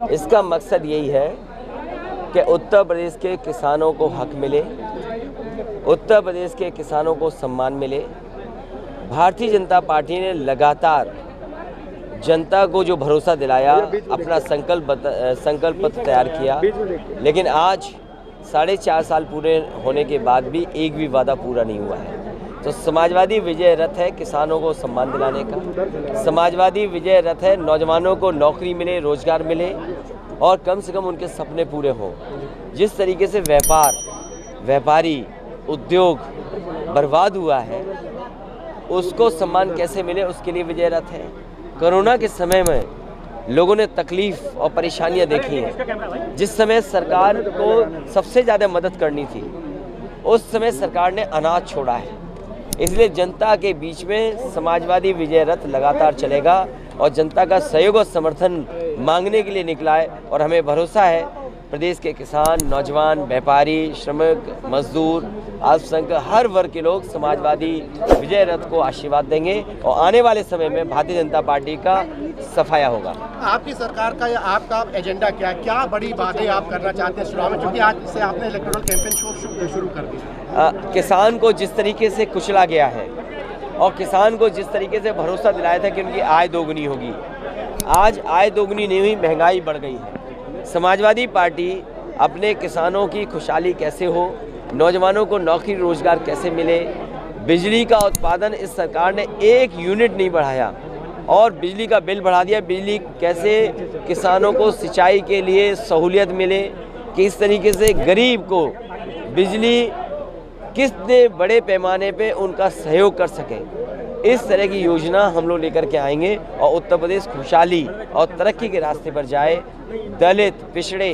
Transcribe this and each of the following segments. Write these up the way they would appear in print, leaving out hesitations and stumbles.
इसका मकसद यही है कि उत्तर प्रदेश के किसानों को हक मिले, उत्तर प्रदेश के किसानों को सम्मान मिले। भारतीय जनता पार्टी ने लगातार जनता को जो भरोसा दिलाया, अपना संकल्प पत्र तैयार किया, लेकिन आज 4.5 साल पूरे होने के बाद भी एक भी वादा पूरा नहीं हुआ है। तो समाजवादी विजय रथ है किसानों को सम्मान दिलाने का, समाजवादी विजय रथ है नौजवानों को नौकरी मिले, रोजगार मिले और कम से कम उनके सपने पूरे हों। जिस तरीके से व्यापारी उद्योग बर्बाद हुआ है, उसको सम्मान कैसे मिले, उसके लिए विजय रथ है। कोरोना के समय में लोगों ने तकलीफ और परेशानियां देखी हैं। जिस समय सरकार को सबसे ज़्यादा मदद करनी थी, उस समय सरकार ने अनाज छोड़ा है। इसलिए जनता के बीच में समाजवादी विजय रथ लगातार चलेगा और जनता का सहयोग और समर्थन मांगने के लिए निकला है। और हमें भरोसा है प्रदेश के किसान, नौजवान, व्यापारी, श्रमिक, मजदूर, अल्पसंख्यक हर वर्ग के लोग समाजवादी विजय रथ को आशीर्वाद देंगे और आने वाले समय में भारतीय जनता पार्टी का सफाया होगा। आपकी सरकार का या आपका एजेंडा क्या है? क्या बड़ी बातें आप करना चाहते हैं चुनाव में, क्योंकि आज से आपने इलेक्टोरल कैंपेन शुरू कर दी? किसान को जिस तरीके से कुचला गया है और किसान को जिस तरीके से भरोसा दिलाया था कि उनकी आय दोगुनी होगी, आज आय दोगुनी नहीं हुई, महंगाई बढ़ गई है। समाजवादी पार्टी अपने किसानों की खुशहाली कैसे हो, नौजवानों को नौकरी रोजगार कैसे मिले, बिजली का उत्पादन इस सरकार ने 1 यूनिट नहीं बढ़ाया और बिजली का बिल बढ़ा दिया। बिजली कैसे किसानों को सिंचाई के लिए सहूलियत मिले, किस तरीके से गरीब को बिजली कितने बड़े पैमाने पे उनका सहयोग कर सकें, इस तरह की योजना हम लोग लेकर के आएंगे और उत्तर प्रदेश खुशहाली और तरक्की के रास्ते पर जाए। दलित, पिछड़े,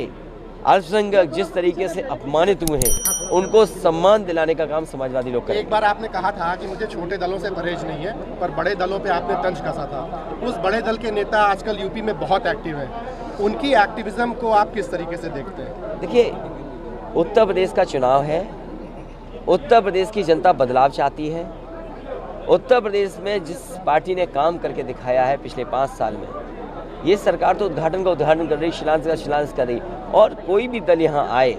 अल्पसंख्यक जिस तरीके से अपमानित हुए हैं, उनको सम्मान दिलाने का काम समाजवादी लोग करेंगे। एक बार आपने कहा था कि मुझे छोटे दलों से परहेज नहीं है, पर बड़े दलों पे आपने तंज कसा था। उस बड़े दल के नेता आजकल यूपी में बहुत एक्टिव हैं, उनकी एक्टिविज्म को आप किस तरीके से देखते हैं? देखिए, उत्तर प्रदेश का चुनाव है, उत्तर प्रदेश की जनता बदलाव चाहती है। उत्तर प्रदेश में जिस पार्टी ने काम करके दिखाया है पिछले 5 साल में, ये सरकार तो उद्घाटन का उद्घाटन कर रही, शिलान्यास का शिलान्यास कर रही। और कोई भी दल यहाँ आए,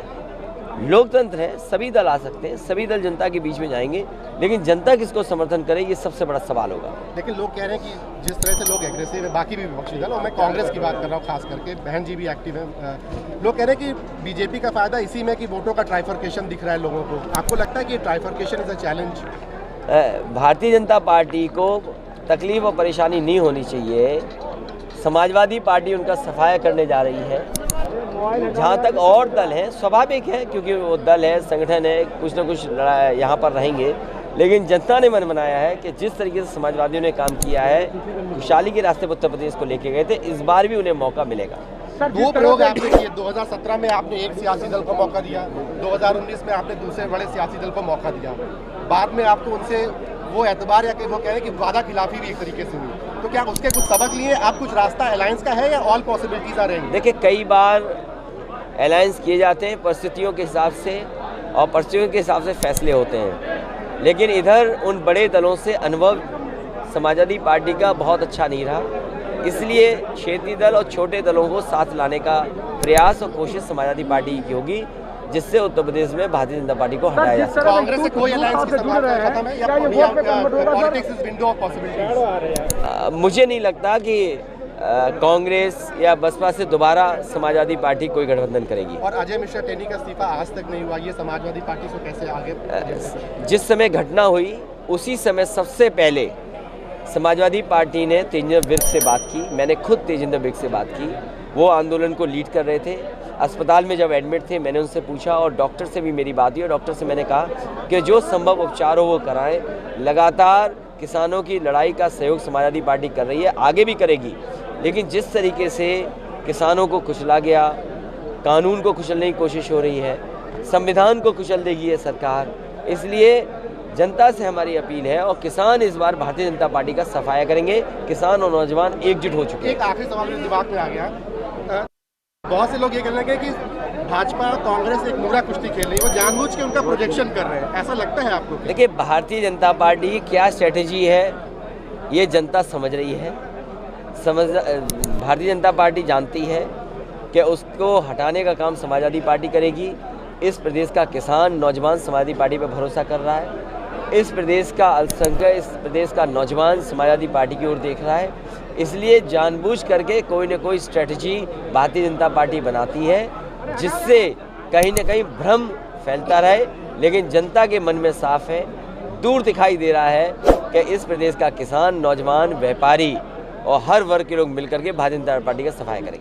लोकतंत्र है, सभी दल आ सकते हैं, सभी दल जनता के बीच में जाएंगे, लेकिन जनता किसको समर्थन करे, ये सबसे बड़ा सवाल होगा। लेकिन लोग कह रहे हैं कि जिस तरह से लोग एग्रेसिव है, बाकी भी विपक्षी दल, और मैं कांग्रेस की बात कर रहा हूँ खास करके, बहन जी भी एक्टिव है, लोग कह रहे हैं कि बीजेपी का फायदा इसी में कि वोटों का ट्राइफर्केशन दिख रहा है लोगों को। आपको लगता है कि ट्राइफर्केशन is a challenge? Bharatiya Janata party को तकलीफ और परेशानी नहीं होनी चाहिए। समाजवादी पार्टी उनका सफाया करने जा रही है। जहाँ तक और दल हैं, स्वाभाविक है क्योंकि वो दल है, संगठन है, कुछ न कुछ यहाँ पर रहेंगे, लेकिन जनता ने मन बनाया है कि जिस तरीके से समाजवादियों ने काम किया है, खुशहाली के रास्ते पर उत्तर प्रदेश को लेके गए थे, इस बार भी उन्हें मौका मिलेगा। 2 प्रयोग आपने किए। 2017 में आपने एक सियासी दल को मौका दिया, 2019 में आपने दूसरे बड़े सियासी दल को मौका दिया। बाद में आपको उनसे वो एतबार या कि वो कह रहे हैं कि वादा खिलाफी भी एक तरीके से हुई, तो क्या उसके कुछ सबक लिए? आप कुछ रास्ता अलायंस का है या ऑल पॉसिबिलिटीज आ रहेंगी? देखिए, कई बार अलायंस किए जाते हैं परिस्थितियों के हिसाब से और परिस्थितियों के हिसाब से फैसले होते हैं, लेकिन इधर उन बड़े दलों से अनुभव समाजवादी पार्टी का बहुत अच्छा नहीं रहा। इसलिए क्षेत्रीय दल और छोटे दलों को साथ लाने का प्रयास और कोशिश समाजवादी पार्टी की होगी, जिससे उत्तर प्रदेश में भारतीय जनता पार्टी को हटाया जा सके। कांग्रेस से कोई अलायंस की संभावना खत्म है या politics is window of possibilities? मुझे नहीं लगता कि कांग्रेस या बसपा से दोबारा समाजवादी पार्टी कोई गठबंधन करेगी। और अजय मिश्रा टेनी का इस्तीफा आज तक नहीं हुआ, ये समाजवादी पार्टी से कैसे आगे? जिस समय घटना हुई उसी समय सबसे पहले समाजवादी पार्टी ने तेजिंदर विर्क से बात की। मैंने खुद तेजिंदर विर्क से बात की, वो आंदोलन को लीड कर रहे थे। अस्पताल में जब एडमिट थे, मैंने उनसे पूछा और डॉक्टर से भी मेरी बात हुई और डॉक्टर से मैंने कहा कि जो संभव उपचार हो वो कराएं। लगातार किसानों की लड़ाई का सहयोग समाजवादी पार्टी कर रही है, आगे भी करेगी, लेकिन जिस तरीके से किसानों को कुचला गया, कानून को कुचलने की कोशिश हो रही है, संविधान को कुचल देगी ये सरकार। इसलिए जनता से हमारी अपील है और किसान इस बार भारतीय जनता पार्टी का सफाया करेंगे। किसान और नौजवान एकजुट हो चुके हैं। एक आखिरी सवाल मेरे दिमाग में आ गया, बहुत से लोग ये कह रहे हैं कि भाजपा कांग्रेस एक मुर्गा कुश्ती खेल रही है, वो जानबूझ के उनका प्रोजेक्शन कर रहे हैं, ऐसा लगता है आपको? देखिए, भारतीय जनता पार्टी की क्या स्ट्रेटेजी है ये जनता समझ रही है। भारतीय जनता पार्टी जानती है कि उसको हटाने का काम समाजवादी पार्टी करेगी। इस प्रदेश का किसान नौजवान समाजवादी पार्टी पर भरोसा कर रहा है। इस प्रदेश का अल्पसंख्यक, इस प्रदेश का नौजवान समाजवादी पार्टी की ओर देख रहा है। इसलिए जानबूझ करके कोई न कोई स्ट्रेटजी भारतीय जनता पार्टी बनाती है, जिससे कहीं न कहीं भ्रम फैलता रहे। लेकिन जनता के मन में साफ है, दूर दिखाई दे रहा है कि इस प्रदेश का किसान, नौजवान, व्यापारी और हर वर्ग के लोग मिलकर के भारतीय जनता पार्टी का सफाया करेंगे।